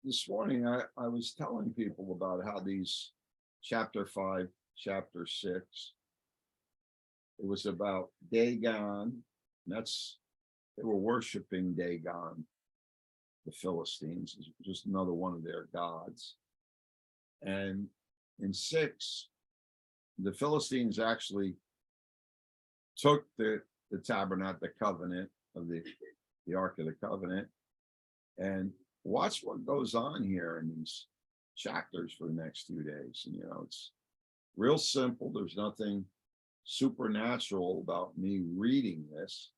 This morning I was telling people about how these chapter 5, chapter 6, it was about Dagon. That's they were worshiping Dagon, the Philistines, just another one of their gods. And in 6, the Philistines actually took the tabernacle, the covenant of the Ark of the Covenant, and watch what goes on here in these chapters for the next 2 days. And it's real simple. There's nothing supernatural about me reading this.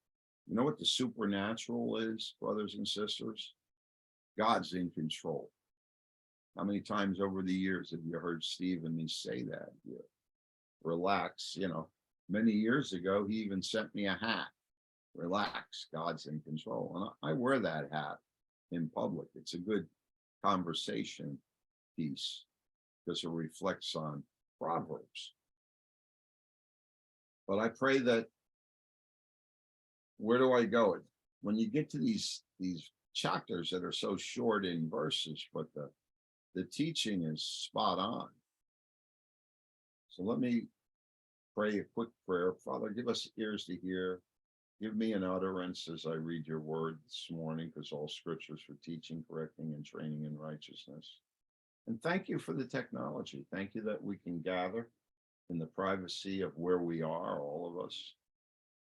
You know what the supernatural is, brothers and sisters? God's in control. How many times over the years have you heard Steve and me say that? Yeah. Relax. Many years ago, he even sent me a hat. Relax, God's in control. And I wear that hat in public. It's a good conversation piece because it reflects on Proverbs. But I pray that, where do I go? When you get to these chapters that are so short in verses, but the teaching is spot on. So let me pray a quick prayer. Father, give us ears to hear. Give me an utterance as I read your word this morning, because all scriptures for teaching, correcting, and training in righteousness. And thank you for the technology. Thank you that we can gather in the privacy of where we are, all of us.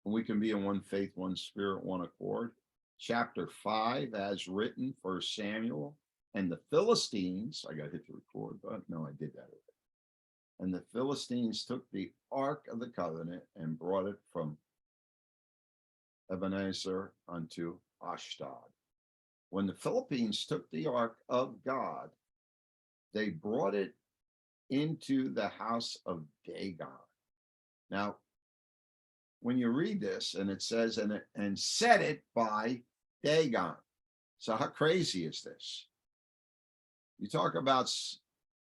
And we can be in one faith, one spirit, one accord. Chapter 5, as written, 1 Samuel. And the Philistines, I got to hit the record button. No, I did that already. And the Philistines took the Ark of the Covenant and brought it from Ebenezer unto Ashdod. When the Philistines took the Ark of God, they brought it into the house of Dagon. Now, when you read this, and it says, and set it by Dagon. So how crazy is this? You talk about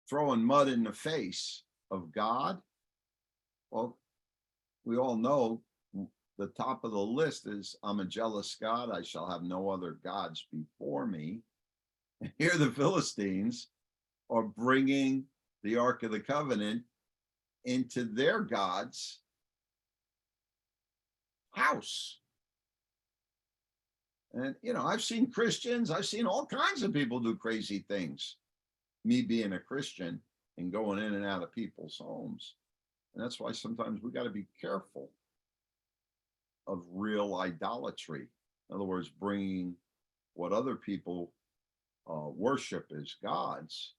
throwing mud in the face of God. Well, we all know the top of the list is, I'm a jealous God. I shall have no other gods before me. And here the Philistines are bringing the Ark of the Covenant into their God's house. And, I've seen Christians, I've seen all kinds of people do crazy things. Me being a Christian and going in and out of people's homes. And that's why sometimes we got to be careful of real idolatry. In other words, bringing what other people worship as gods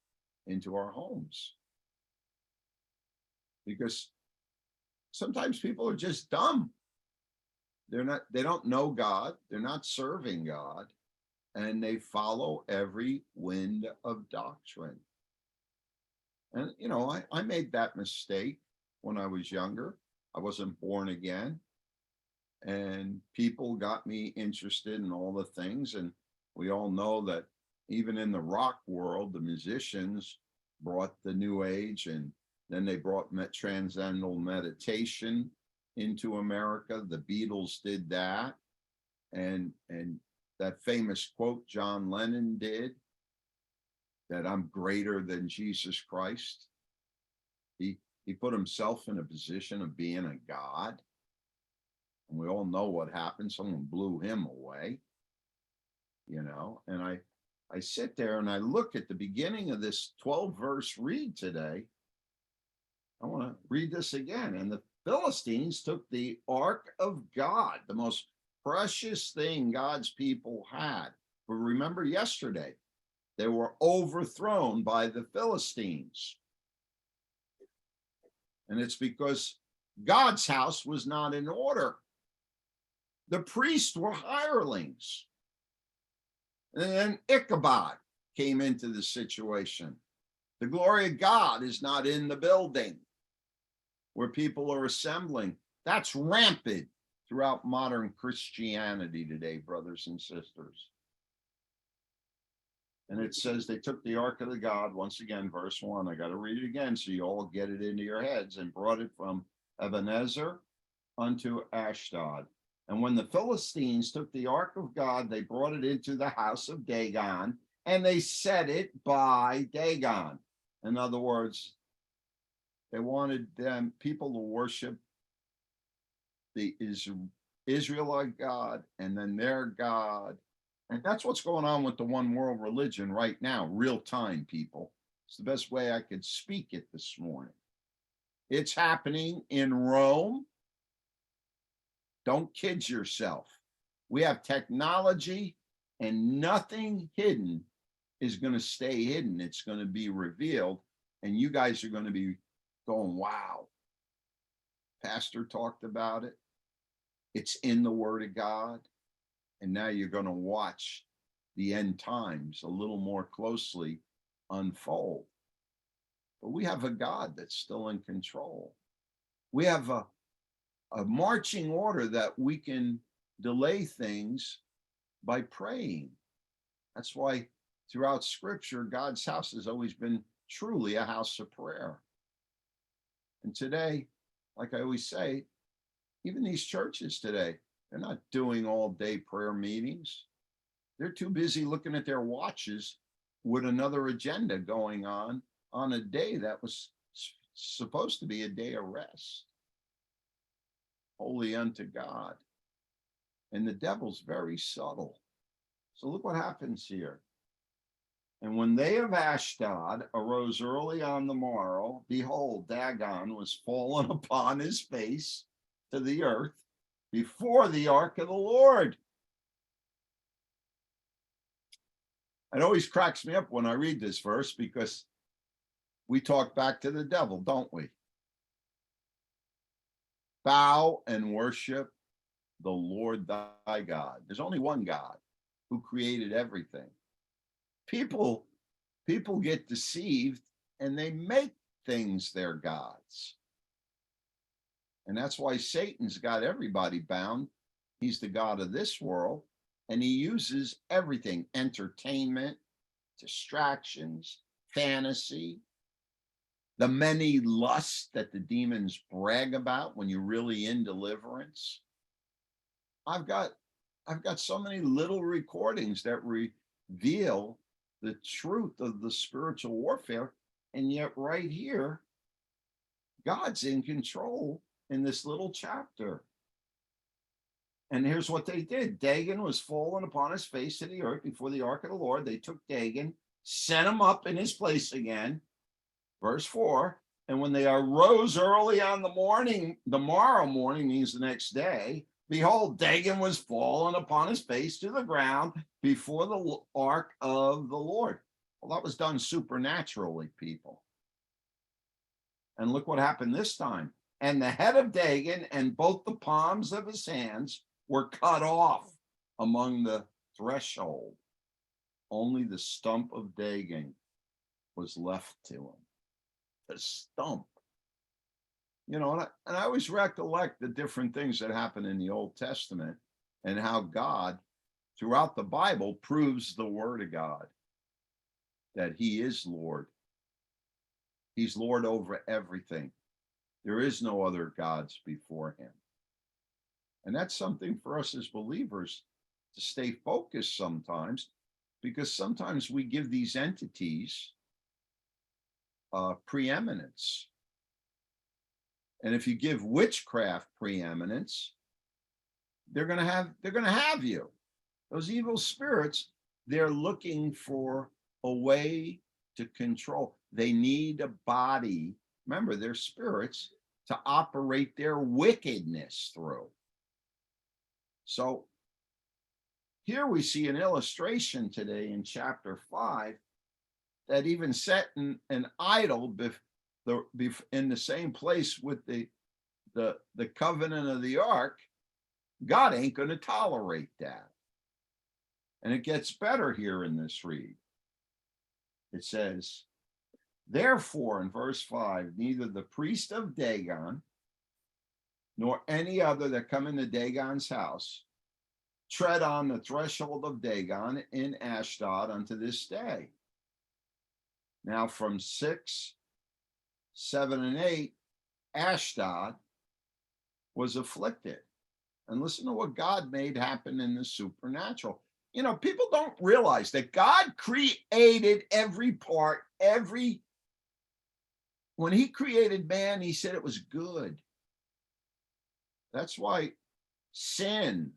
into our homes. Because sometimes people are just dumb. They don't know God, they're not serving God, and they follow every wind of doctrine. And I made that mistake when I was younger. I wasn't born again. And people got me interested in all the things. And we all know that even in the rock world, the musicians brought the New Age, and then they brought transcendental meditation into America. The Beatles did that. And that famous quote John Lennon did, that I'm greater than Jesus Christ. He put himself in a position of being a God. And we all know what happened. Someone blew him away, and I sit there and I look at the beginning of this 12-verse read today. I want to read this again. And the Philistines took the Ark of God, the most precious thing God's people had. But remember yesterday, they were overthrown by the Philistines. And it's because God's house was not in order. The priests were hirelings. And then Ichabod came into the situation. The glory of God is not in the building where people are assembling. That's rampant throughout modern Christianity today, brothers and sisters. And it says they took the Ark of the God, once again, verse 1. I got to read it again so you all get it into your heads, and brought it from Ebenezer unto Ashdod. And when the Philistines took the ark of God, they brought it into the house of Dagon, and they set it by Dagon. In other words, they wanted them people to worship the Israelite God and then their God. And that's what's going on with the one world religion right now, real time, people. It's the best way I could speak it this morning. It's happening in Rome. Don't kid yourself. We have technology, and nothing hidden is going to stay hidden. It's going to be revealed, and you guys are going to be going, wow. Pastor talked about it. It's in the Word of God. And now you're going to watch the end times a little more closely unfold. But we have a God that's still in control. We have a marching order that we can delay things by praying. That's why throughout Scripture, God's house has always been truly a house of prayer. And today, like I always say, even these churches today, they're not doing all day prayer meetings. They're too busy looking at their watches with another agenda going on a day that was supposed to be a day of rest. Holy unto God. And the devil's very subtle. So look what happens here. And when they of Ashdod arose early on the morrow, behold, Dagon was fallen upon his face to the earth before the ark of the Lord. It always cracks me up when I read this verse because we talk back to the devil, don't we? Bow and worship the Lord thy God. There's only one God who created everything. People get deceived and they make things their gods. And that's why Satan's got everybody bound. He's the God of this world, and he uses everything: entertainment, distractions, fantasy, the many lusts that the demons brag about when you're really in deliverance. I've got so many little recordings that reveal the truth of the spiritual warfare, and yet right here, God's in control in this little chapter. And here's what they did. Dagon was fallen upon his face to the earth before the ark of the Lord. They took Dagon, set him up in his place again. Verse 4, and when they arose early on the morrow morning means the next day, behold, Dagon was fallen upon his face to the ground before the ark of the Lord. Well, that was done supernaturally, people. And look what happened this time. And the head of Dagon and both the palms of his hands were cut off among the threshold. Only the stump of Dagon was left to him. The stump. You know, and I always recollect the different things that happen in the Old Testament and how God, throughout the Bible, proves the Word of God, that he is Lord. He's Lord over everything. There is no other gods before him. And that's something for us as believers to stay focused sometimes, because sometimes we give these entities preeminence. And if you give witchcraft preeminence, they're going to have you. Those evil spirits, they're looking for a way to control. They need a body. Remember, they're spirits to operate their wickedness through. So here we see an illustration today in chapter 5 that even setting an idol in the same place with the covenant of the ark, God ain't going to tolerate that. And it gets better here in this read. It says, therefore, in verse 5, neither the priest of Dagon nor any other that come into Dagon's house tread on the threshold of Dagon in Ashdod unto this day. Now from 6, 7, and 8, Ashdod was afflicted. And listen to what God made happen in the supernatural. You know, people don't realize that God created every part, when he created man, he said it was good. That's why sin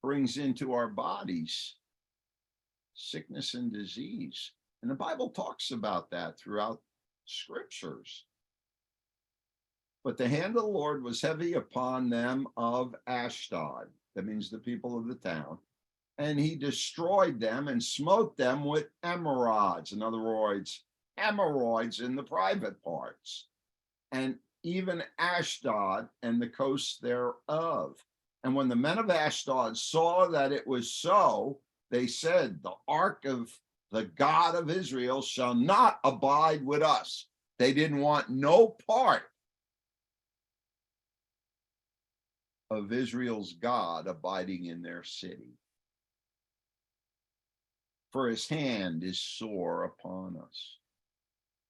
brings into our bodies sickness and disease. And the Bible talks about that throughout scriptures. But the hand of the Lord was heavy upon them of Ashdod. That means the people of the town. And he destroyed them and smote them with hemorrhoids. In other words, hemorrhoids in the private parts. And even Ashdod and the coasts thereof. And when the men of Ashdod saw that it was so, they said, the ark of the God of Israel shall not abide with us. They didn't want no part of Israel's God abiding in their city. For his hand is sore upon us.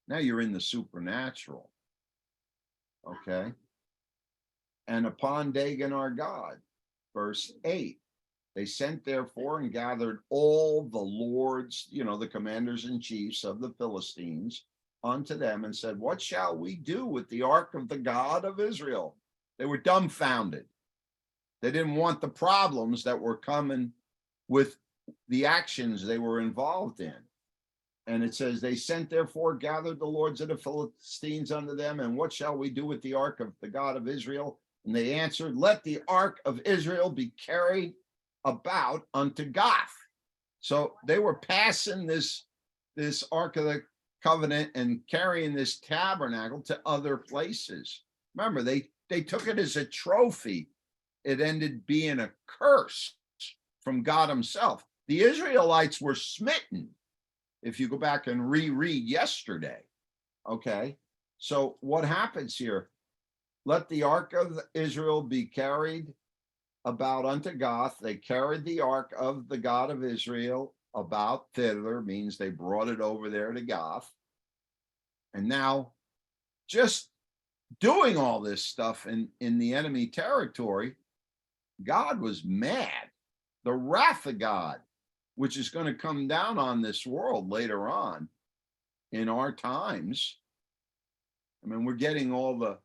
Now you're in the supernatural. Okay. And upon Dagon our God. Verse 8. They sent therefore and gathered all the lords, the commanders and chiefs of the Philistines unto them and said, what shall we do with the ark of the God of Israel? They were dumbfounded. They didn't want the problems that were coming with the actions they were involved in. And it says, they sent therefore, gathered the lords of the Philistines unto them, and what shall we do with the ark of the God of Israel? And they answered, let the ark of Israel be carried about unto Gath. So they were passing this ark of the covenant and carrying this tabernacle to other places. Remember, they took it as a trophy. It ended being a curse from God himself. The Israelites were smitten. If you go back and reread yesterday, okay? So what happens here? Let the ark of Israel be carried about unto Gath. They carried the ark of the God of Israel about thither, means they brought it over there to Gath. And now, just doing all this stuff in the enemy territory, God was mad. The wrath of God, which is going to come down on this world later on in our times. I mean, we're getting all the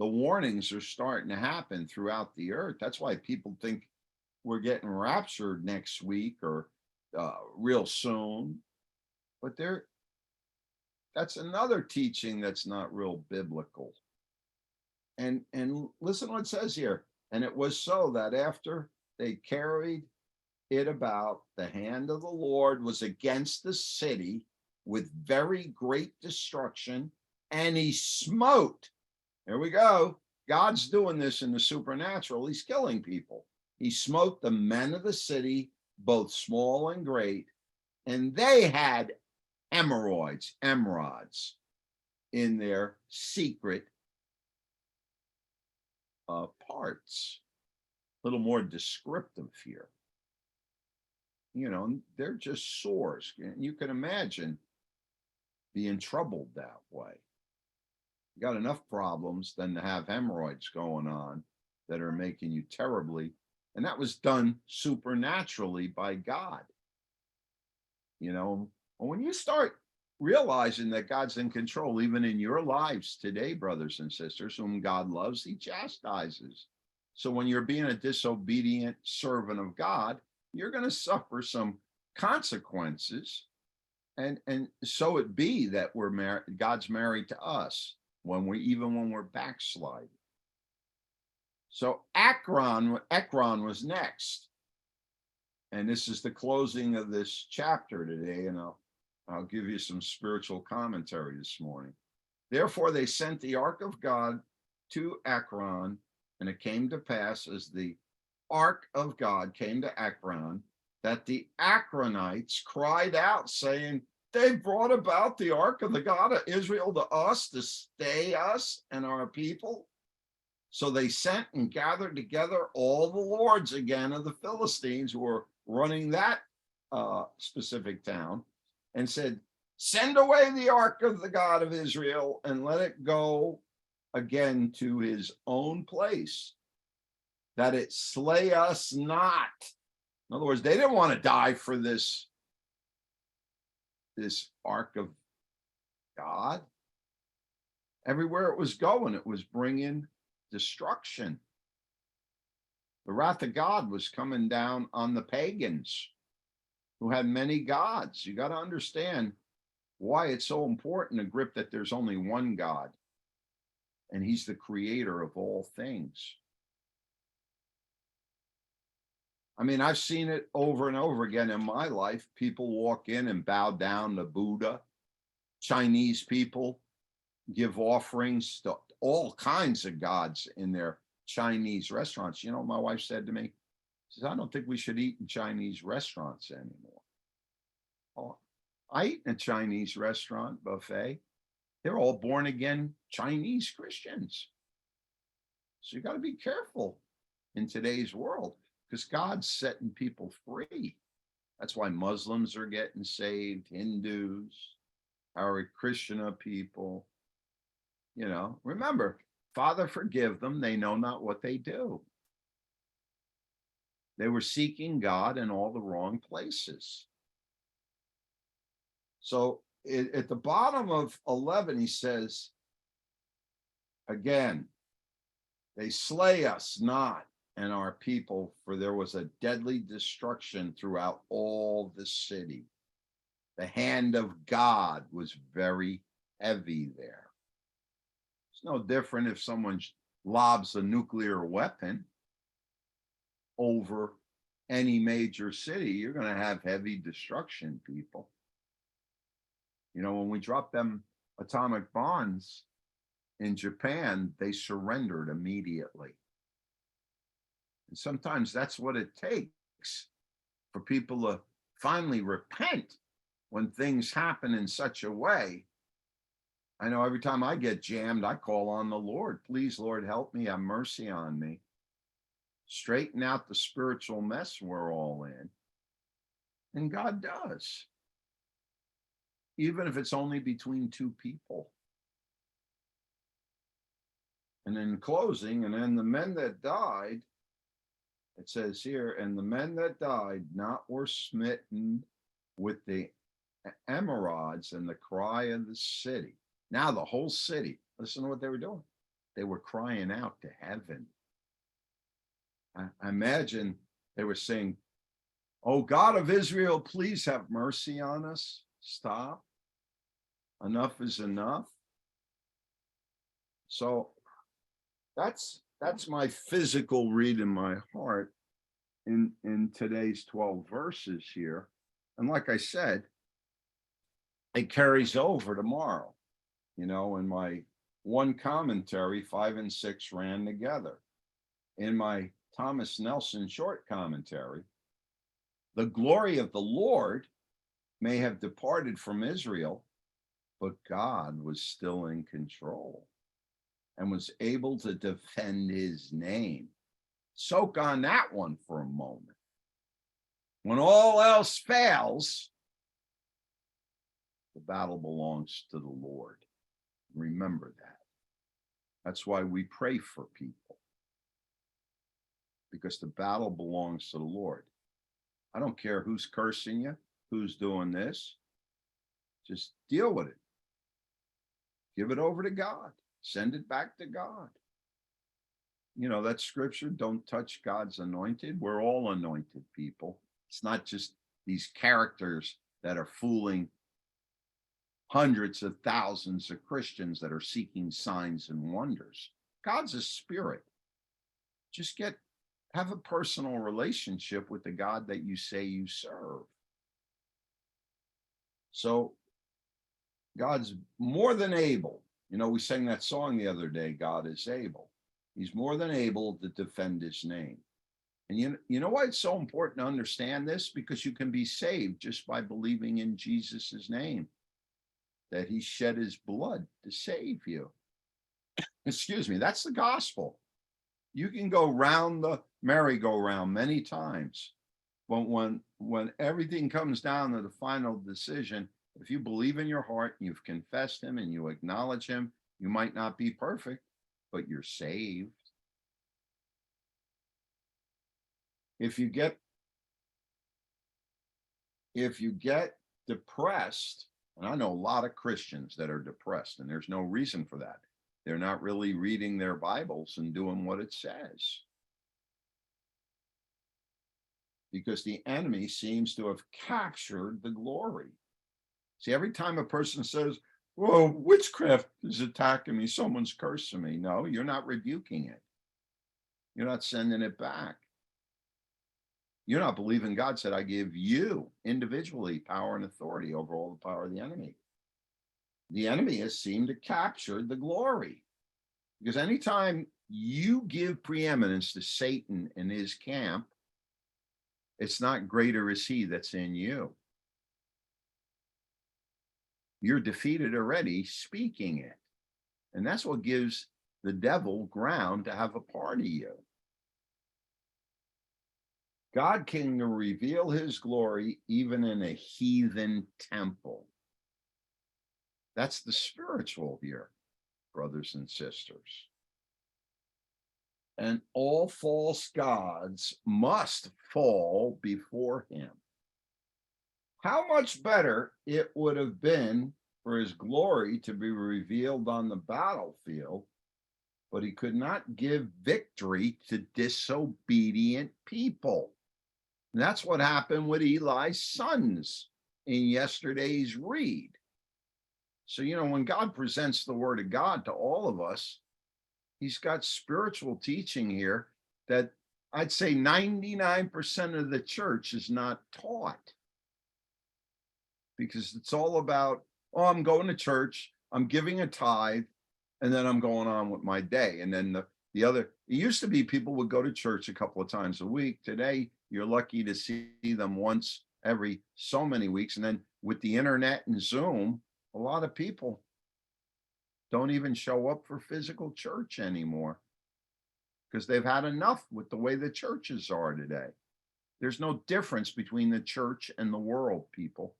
warnings are starting to happen throughout the earth. That's why people think we're getting raptured next week or real soon. But that's another teaching that's not real biblical. And listen what it says here. And it was so that after they carried it about, the hand of the Lord was against the city with very great destruction, and he smote. There we go. God's doing this in the supernatural. He's killing people. He smote the men of the city, both small and great, and they had hemorrhoids in their secret parts. A little more descriptive here. They're just sores. You can imagine being troubled that way. You got enough problems than to have hemorrhoids going on that are making you terribly. And that was done supernaturally by God. When you start realizing that God's in control, even in your lives today, brothers and sisters, whom God loves, he chastises. So when you're being a disobedient servant of God, you're going to suffer some consequences. And so it be that God's married to us when we're backsliding. So Ekron was next. And this is the closing of this chapter today. And I'll give you some spiritual commentary this morning. Therefore, they sent the ark of God to Ekron, and it came to pass as the ark of God came to Ekron, that the Ekronites cried out, saying, they brought about the ark of the God of Israel to us to stay us and our people. So they sent and gathered together all the lords again of the Philistines who were running that specific town, and said, send away the ark of the God of Israel and let it go again to his own place. that it slay us not. In other words, they didn't want to die for this ark of God. Everywhere it was going, it was bringing destruction. The wrath of God was coming down on the pagans who had many gods. You got to understand why it's so important to grip that there's only one God, and he's the creator of all things. I mean, I've seen it over and over again in my life. People walk in and bow down to Buddha. Chinese people give offerings to all kinds of gods in their Chinese restaurants. You know what my wife said to me? She says, I don't think we should eat in Chinese restaurants anymore. Oh, I eat in a Chinese restaurant buffet. They're all born again Chinese Christians. So you got to be careful in today's world, because God's setting people free. That's why Muslims are getting saved, Hindus, Hare Krishna people. You know, remember, Father, forgive them. They know not what they do. They were seeking God in all the wrong places. So at the bottom of 11, he says, again, they slay us not and our people, for there was a deadly destruction throughout all the city. The hand of God was very heavy there. It's no different if someone lobs a nuclear weapon over any major city. You're going to have heavy destruction, people. You know, when we dropped them atomic bombs in Japan, they surrendered immediately. And sometimes that's what it takes for people to finally repent when things happen in such a way. I know every time I get jammed, I call on the Lord. Please, Lord, help me. Have mercy on me. Straighten out the spiritual mess we're all in. And God does. Even if it's only between two people. And in closing, and then the men that died, it says here, and the men that died not were smitten with the emerods and the cry of the city. Now the whole city, listen to what they were doing. They were crying out to heaven. I imagine they were saying, oh God of Israel, please have mercy on us. Stop. Enough is enough. So that's my physical read in my heart in today's 12 verses here. And like I said, it carries over tomorrow. You know, in my one commentary, 5 and 6 ran together. In my Thomas Nelson short commentary, the glory of the Lord may have departed from Israel, but God was still in control and was able to defend his name. Soak on that one for a moment. When all else fails, the battle belongs to the Lord. Remember that. That's why we pray for people, because the battle belongs to the Lord. I don't care who's cursing you, who's doing this. Just deal with it. Give it over to God. Send it back to God. You know, that scripture, don't touch God's anointed. We're all anointed people. It's not just these characters that are fooling hundreds of thousands of Christians that are seeking signs and wonders. God's a spirit. Just have a personal relationship with the God that you say you serve. So God's more than able. You know, we sang that song the other day, God is able. He's more than able to defend his name. And you know why it's so important to understand this? Because you can be saved just by believing in Jesus's name, that he shed his blood to save you. Excuse me, that's the gospel. You can go round the merry-go-round many times, but when everything comes down to the final decision, if you believe in your heart, you've confessed him and you acknowledge him, you might not be perfect, but you're saved. if you get depressed, and I know a lot of Christians that are depressed, and there's no reason for that. They're not really reading their Bibles and doing what it says. Because the enemy seems to have captured the glory. See, every time a person says, "Whoa, witchcraft is attacking me, someone's cursing me," no, you're not rebuking it. You're not sending it back. You're not believing God said, "I give you individually power and authority over all the power of the enemy." The enemy has seemed to capture the glory. Because anytime you give preeminence to Satan and his camp, it's not greater is he that's in you. You're defeated already speaking it. And that's what gives the devil ground to have a part of you. God can reveal his glory even in a heathen temple. That's the spiritual here, brothers and sisters. And all false gods must fall before him. How much better it would have been for his glory to be revealed on the battlefield, but he could not give victory to disobedient people. And that's what happened with Eli's sons in yesterday's read. So, when God presents the word of God to all of us, he's got spiritual teaching here that I'd say 99% of the church is not taught. Because it's all about, I'm going to church, I'm giving a tithe, and then I'm going on with my day. And then the other, it used to be people would go to church a couple of times a week. Today, you're lucky to see them once every so many weeks. And then with the internet and Zoom, a lot of people don't even show up for physical church anymore because they've had enough with the way the churches are today. There's no difference between the church and the world, people.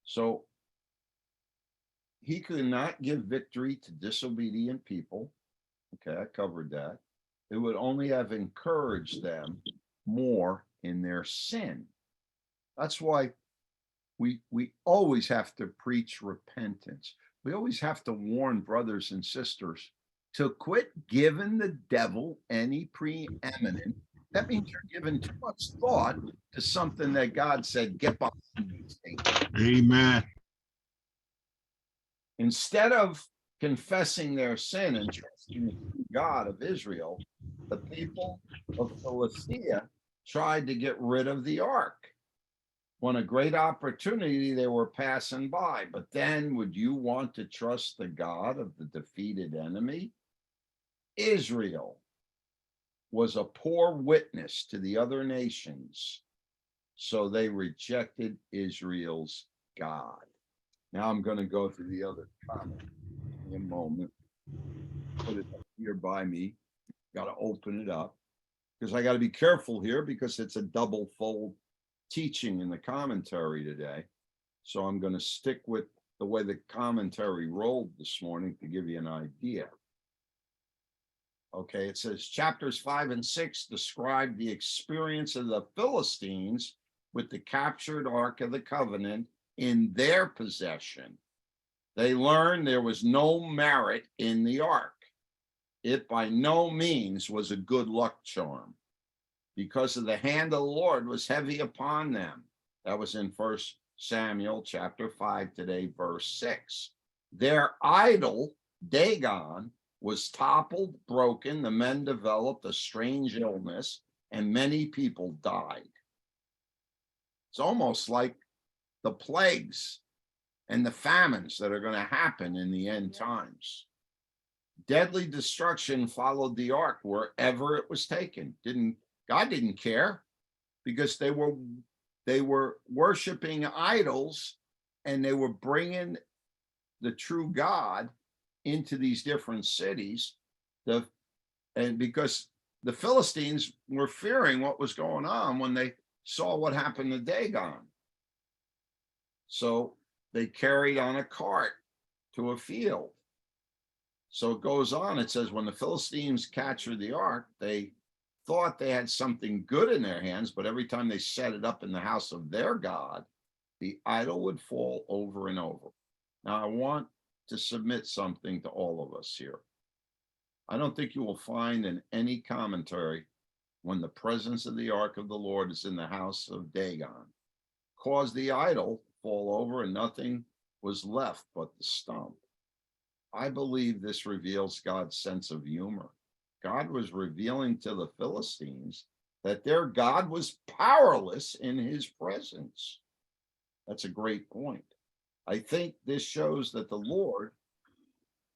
So he could not give victory to disobedient people. Okay, I covered that. It would only have encouraged them more in their sin. That's why we always have to preach repentance. We always have to warn brothers and sisters to quit giving the devil any preeminence. That means you're giving too much thought to something that God said, get behind these things. Amen. Instead of confessing their sin and trusting the God of Israel, the people of Philistia tried to get rid of the ark. When a great opportunity they were passing by. But then, would you want to trust the God of the defeated enemy? Israel was a poor witness to the other nations, so they rejected Israel's God. Now I'm going to go through the other comment in a moment. Put it here by me. Got to open it up because I got to be careful here because it's a double fold teaching in the commentary today. So I'm going to stick with the way the commentary rolled this morning to give you an idea. Okay, it says chapters 5 and 6 describe the experience of the Philistines with the captured Ark of the Covenant in their possession. They learned there was no merit in the Ark. It by no means was a good luck charm, because of the hand of the Lord was heavy upon them. That was in 1 Samuel chapter 5 today, verse 6. Their idol, Dagon, was toppled, broken. The men developed a strange illness, and many people died. It's almost like the plagues and the famines that are going to happen in the end times. Deadly destruction followed the ark wherever it was taken. God didn't care, because they were worshiping idols, and they were bringing the true God into these different cities. And because the Philistines were fearing what was going on when they saw what happened to Dagon. So they carried on a cart to a field. So it goes on, it says, when the Philistines captured the ark, they thought they had something good in their hands, but every time they set it up in the house of their God, the idol would fall over and over. Now, I want to submit something to all of us here. I don't think you will find in any commentary when the presence of the ark of the Lord is in the house of Dagon, caused the idol fall over and nothing was left but the stump. I believe this reveals God's sense of humor. God was revealing to the Philistines that their God was powerless in his presence. That's a great point. I think this shows that the Lord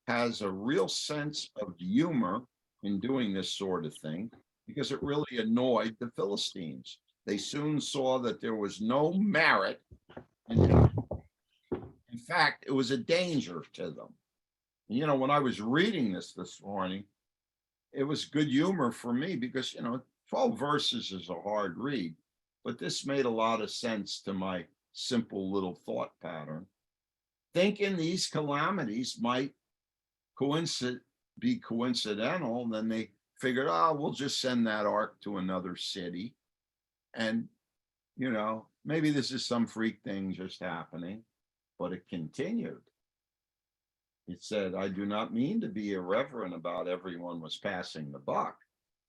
has a real sense of humor in doing this sort of thing, because it really annoyed the Philistines. They soon saw that there was no merit in it. In fact, it was a danger to them. You know, when I was reading this morning, it was good humor for me because, 12 verses is a hard read, but this made a lot of sense to my simple little thought pattern. Thinking these calamities might be coincidental, then they figured, we'll just send that ark to another city. And, maybe this is some freak thing just happening, but it continued. It said, I do not mean to be irreverent about everyone was passing the buck.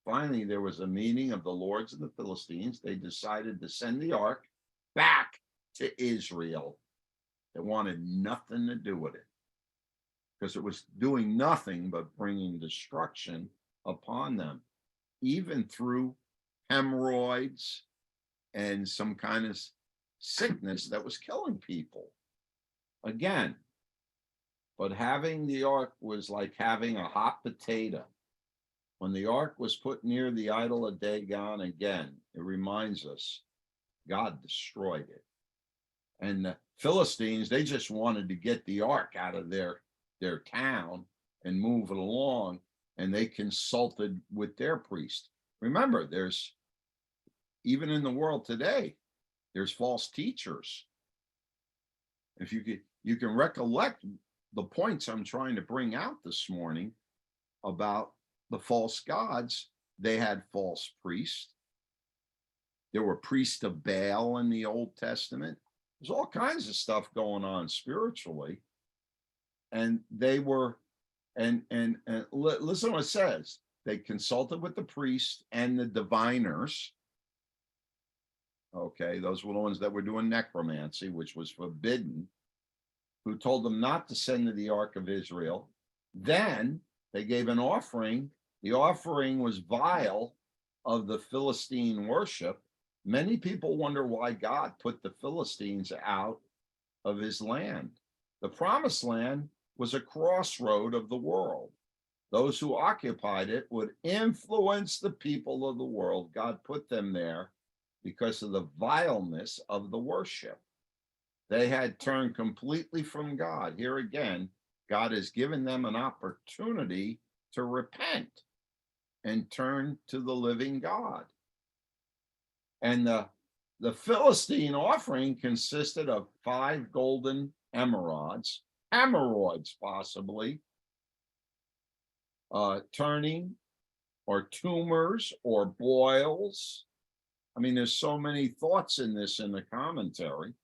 Finally, there was a meeting of the lords of the Philistines. They decided to send the ark back to Israel. They wanted nothing to do with it because it was doing nothing but bringing destruction upon them, even through hemorrhoids and some kind of sickness that was killing people. Again, but having the ark was like having a hot potato. When the ark was put near the idol of Dagon, again, it reminds us God destroyed it. And the Philistines, they just wanted to get the ark out of their town and move it along, and they consulted with their priest. Remember, there's, even in the world today, there's false teachers. If you can recollect the points I'm trying to bring out this morning about the false gods, they had false priests. There were priests of Baal in the Old Testament. There's all kinds of stuff going on spiritually. And they were, and listen to what it says. They consulted with the priests and the diviners. Okay, those were the ones that were doing necromancy, which was forbidden, who told them not to send to the ark of Israel. Then they gave an offering. The offering was vile of the Philistine worship. Many people wonder why God put the Philistines out of his land. The promised land was a crossroad of the world. Those who occupied it would influence the people of the world. God put them there because of the vileness of the worship. They had turned completely from God. Here again, God has given them an opportunity to repent and turn to the living God. And the Philistine offering consisted of 5 golden emerods, hemorrhoids possibly, turning or tumors or boils. I mean, there's so many thoughts in this in the commentary.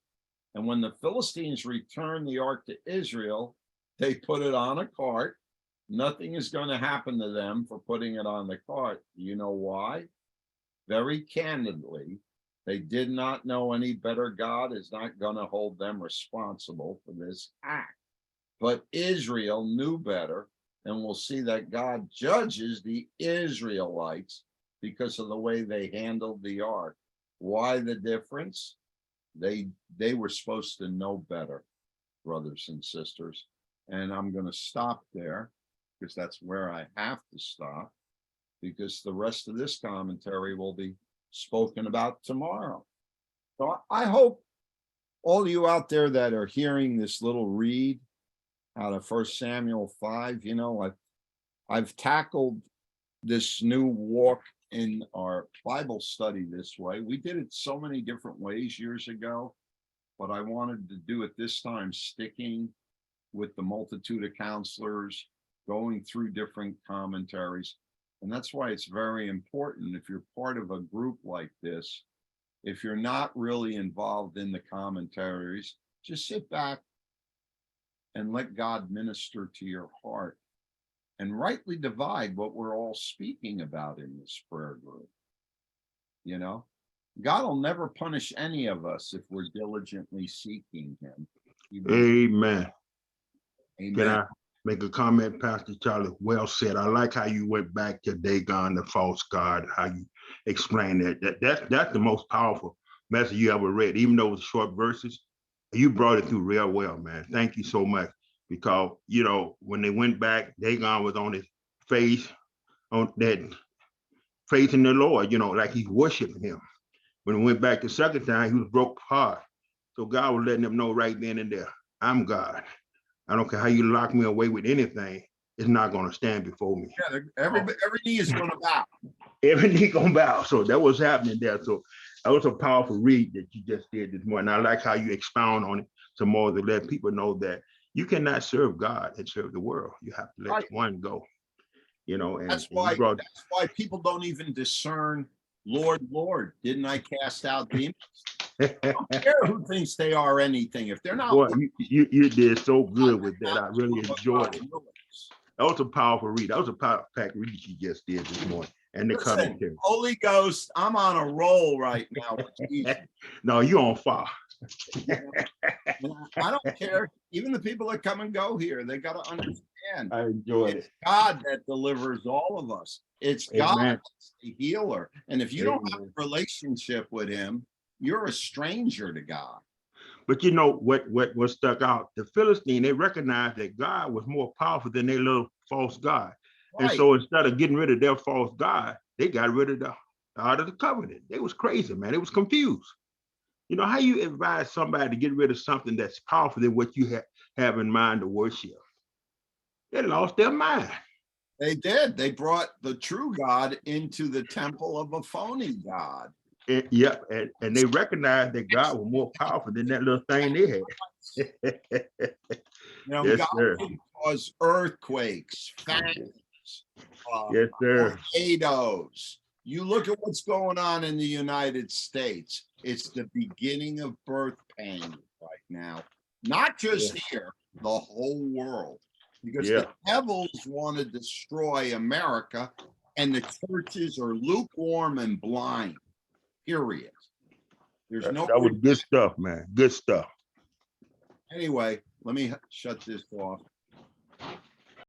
And when the Philistines returned the ark to Israel, they put it on a cart. Nothing is going to happen to them for putting it on the cart. You know why? Very candidly, they did not know any better. God is not going to hold them responsible for this act. But Israel knew better, and we'll see that God judges the Israelites because of the way they handled the ark. Why the difference? They were supposed to know better, brothers and sisters. And I'm going to stop there because that's where I have to stop, because the rest of this commentary will be spoken about tomorrow. So I hope all of you out there that are hearing this little read out of 1 Samuel 5, I've tackled this new walk in our Bible study this way. We did it so many different ways years ago, but I wanted to do it this time, sticking with the multitude of counselors, going through different commentaries. And that's why it's very important, if you're part of a group like this, if you're not really involved in the commentaries, just sit back and let God minister to your heart and rightly divide what we're all speaking about in this prayer group. You know, God will never punish any of us if we're diligently seeking him. Amen. Amen. Can I make a comment, Pastor Charlie? Well said. I like how you went back to Dagon, the false god, how you explained that. That's the most powerful message you ever read, even though it was short verses. You brought it through real well, man. Thank you so much. Because, you know, when they went back, Dagon was on his face, on that faith in the Lord, you know, like he's worshiping him. When he went back the second time, he was broke heart. So God was letting them know right then and there, I'm God. I don't care how you lock me away with anything, it's not going to stand before me. Yeah, every knee is going to bow. Every knee going to bow. So that was happening there. So that was a powerful read that you just did this morning. I like how you expound on it some more to let people know that you cannot serve God and serve the world. You have to let one go. You know, and that's why people don't even discern, Lord, Lord, didn't I cast out demons? I don't care who thinks they are anything. If they're not, boy, you did so good with that. I really enjoyed it. That was a powerful read. That was a power pack read you just did this morning. And the commentary. Holy Ghost, I'm on a roll right now. No, you're on fire. I don't care. Even the people that come and go here, they got to understand. I enjoyed it. God that delivers all of us. It's God that's the healer. And if you don't have a relationship with him, you're a stranger to God. But you know what stuck out? The Philistine, they recognized that God was more powerful than their little false god. Right. And so instead of getting rid of their false god, they got rid of the out of the covenant. They was crazy, man. They was confused. You know, how you advise somebody to get rid of something that's powerful than what you have in mind to worship? They lost their mind. They did. They brought the true God into the temple of a phony God. Yep, and they recognized that God was more powerful than that little thing they had. You know, yes, God can cause earthquakes, famines, yes, sir. tornadoes. You look at what's going on in the United States. It's the beginning of birth pains right now. Not just here, the whole world. Because the devils want to destroy America, and the churches are lukewarm and blind. Period. There's that was good stuff, man. Good stuff. Anyway, let me shut this off.